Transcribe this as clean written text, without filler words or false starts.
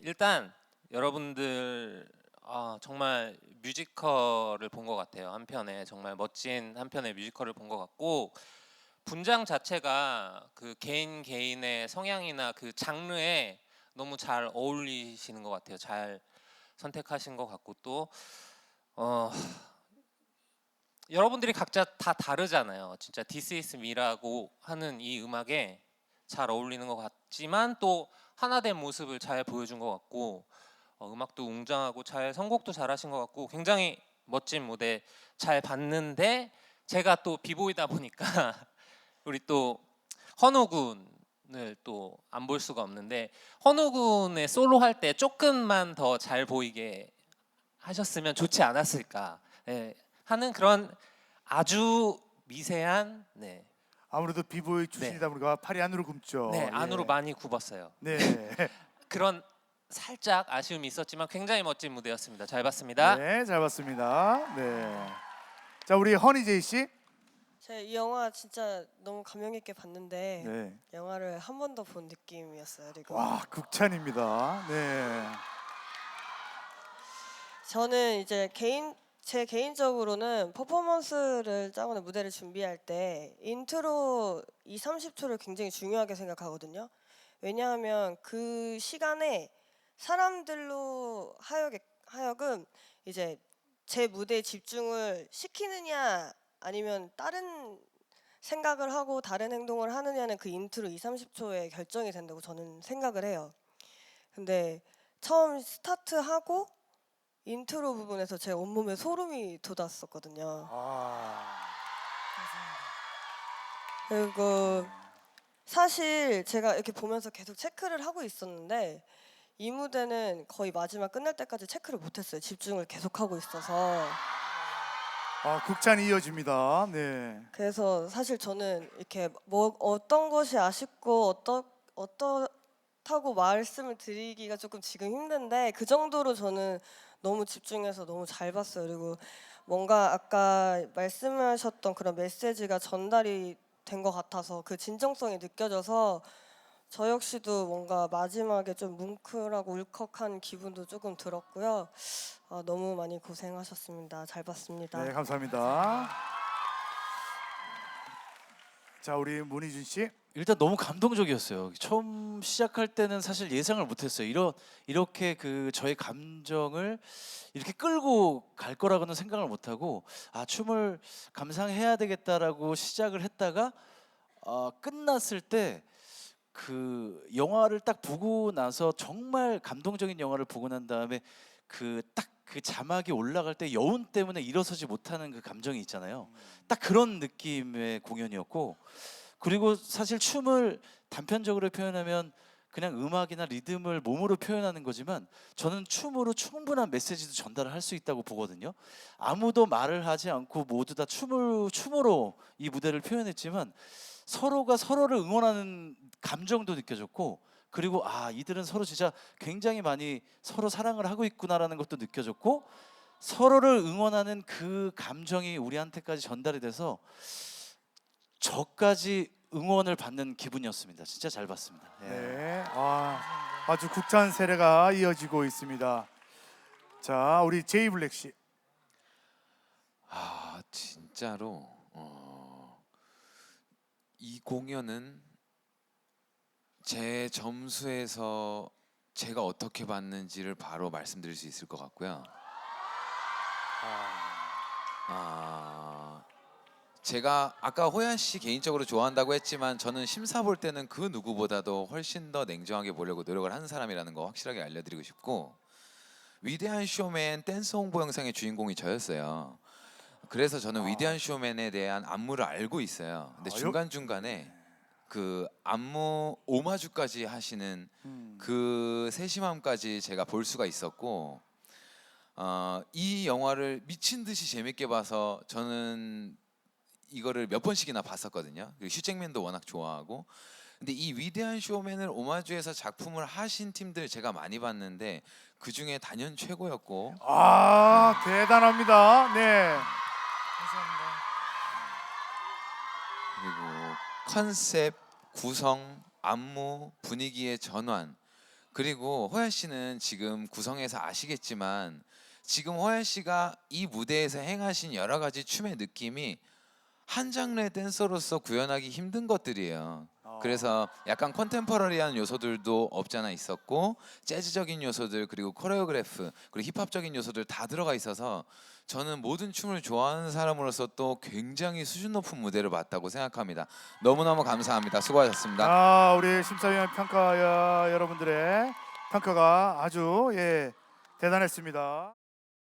일단 여러분들 정말 뮤지컬을 본 것 같아요. 한 편의 정말 멋진 한 편의 뮤지컬을 본 것 같고 분장 자체가 그 개인 개인의 성향이나 그 장르에 너무 잘 어울리시는 것 같아요. 잘 선택하신 것 같고 또 어, 여러분들이 각자 다 다르잖아요. 진짜 This Is Me라고 하는 이 음악에 잘 어울리는 것 같지만 또 하나 된 모습을 잘 보여준 것 같고 음악도 웅장하고 잘 선곡도 잘하신 것 같고 굉장히 멋진 무대 잘 봤는데 제가 또 비보이다 보니까 우리 또 헌우 군을 또 안 볼 수가 없는데 헌우 군의 솔로 할 때 조금만 더 잘 보이게 하셨으면 좋지 않았을까 하는 그런 아주 미세한 아무래도 비보이 네, 출신이다 보니까 팔이 안으로 네 굽죠. 안으로 예. 많이 굽었어요. 네. 그런 살짝 아쉬움이 있었지만 굉장히 멋진 무대였습니다. 잘 봤습니다. 네, 잘 봤습니다. 네. 자, 우리 허니제이 씨. 제가 이 영화 진짜 너무 감명 깊게 봤는데 네. 영화를 한 번 더 본 느낌이었어요. 그리고 와, 극찬입니다. 네. 저는 이제 제 개인적으로는 퍼포먼스를 짜거나 무대를 준비할 때 인트로 2, 30초를 굉장히 중요하게 생각하거든요. 왜냐하면 그 시간에 사람들로 하여금 이제 제 무대에 집중을 시키느냐 아니면 다른 생각을 하고 다른 행동을 하느냐는 그 인트로 2, 30초에 결정이 된다고 저는 생각을 해요. 근데 처음 스타트하고 인트로 부분에서 제 온몸에 소름이 돋았었거든요. 아. 그리고 사실 제가 이렇게 보면서 계속 체크를 하고 있었는데 이 무대는 거의 마지막 끝날 때까지 체크를 못했어요. 집중을 계속 하고 있어서. 극찬이 이어집니다. 네. 그래서 사실 저는 이렇게 뭐 어떤 것이 아쉽고 어떻다고 말씀을 드리기가 조금 지금 힘든데 그 정도로 저는 너무 집중해서 너무 잘 봤어요. 그리고 뭔가 아까 말씀하셨던 그런 메시지가 전달이 된 것 같아서 그 진정성이 느껴져서 저 역시도 뭔가 마지막에 좀 뭉클하고 울컥한 기분도 조금 들었고요. 너무 많이 고생하셨습니다. 잘 봤습니다. 네, 감사합니다. 자, 우리 문희준 씨. 일단 너무 감동적이었어요. 처음 시작할 때는 사실 예상을 못했어요. 이렇게 그 저의 감정을 이렇게 끌고 갈 거라고는 생각을 못하고 춤을 감상해야 되겠다라고 시작을 했다가 끝났을 때 그 영화를 딱 보고 나서 정말 감동적인 영화를 보고 난 다음에 그 자막이 올라갈 때 여운 때문에 일어서지 못하는 그 감정이 있잖아요. 딱 그런 느낌의 공연이었고 그리고 사실 춤을 단편적으로 표현하면 그냥 음악이나 리듬을 몸으로 표현하는 거지만 저는 춤으로 충분한 메시지도 전달을 할 수 있다고 보거든요. 아무도 말을 하지 않고 모두 다 춤으로 이 무대를 표현했지만 서로가 서로를 응원하는 감정도 느껴졌고 그리고 이들은 서로 진짜 굉장히 많이 서로 사랑을 하고 있구나라는 것도 느껴졌고 서로를 응원하는 그 감정이 우리한테까지 전달이 돼서 저까지 응원을 받는 기분이었습니다. 진짜 잘 봤습니다. 예. 네. 아주 극찬 세례가 이어지고 있습니다. 자, 우리 제이 블랙 씨. 진짜로 이 공연은 제 점수에서 제가 어떻게 봤는지를 바로 말씀드릴 수 있을 것 같고요. 제가 아까 호연 씨 개인적으로 좋아한다고 했지만 저는 심사 볼 때는 그 누구보다도 훨씬 더 냉정하게 보려고 노력을 하는 사람이라는 거 확실하게 알려드리고 싶고 위대한 쇼맨 댄스 홍보 영상의 주인공이 저였어요. 그래서 저는 위대한 쇼맨에 대한 안무를 알고 있어요. 근데 중간중간에 그 안무 오마주까지 하시는 그 세심함까지 제가 볼 수가 있었고 이 영화를 미친 듯이 재밌게 봐서 저는 이거를 몇 번씩이나 봤었거든요. 휴잭맨도 워낙 좋아하고 근데 이 위대한 쇼맨을 오마주해서 작품을 하신 팀들 제가 많이 봤는데 그 중에 단연 최고였고 대단합니다. 네. 그리고 컨셉, 구성, 안무, 분위기의 전환 그리고 호야 씨는 지금 구성에서 아시겠지만 지금 호야 씨가 이 무대에서 행하신 여러 가지 춤의 느낌이 한 장르의 댄서로서 구현하기 힘든 것들이에요. 그래서 약간 컨템퍼러리한 요소들도 없잖아 있었고 재즈적인 요소들 그리고 코레오그래프 그리고 힙합적인 요소들 다 들어가 있어서 저는 모든 춤을 좋아하는 사람으로서 또 굉장히 수준 높은 무대를 봤다고 생각합니다. 너무너무 감사합니다. 수고하셨습니다. 아, 우리 심사위원 평가 여러분들의 평가가 아주 대단했습니다.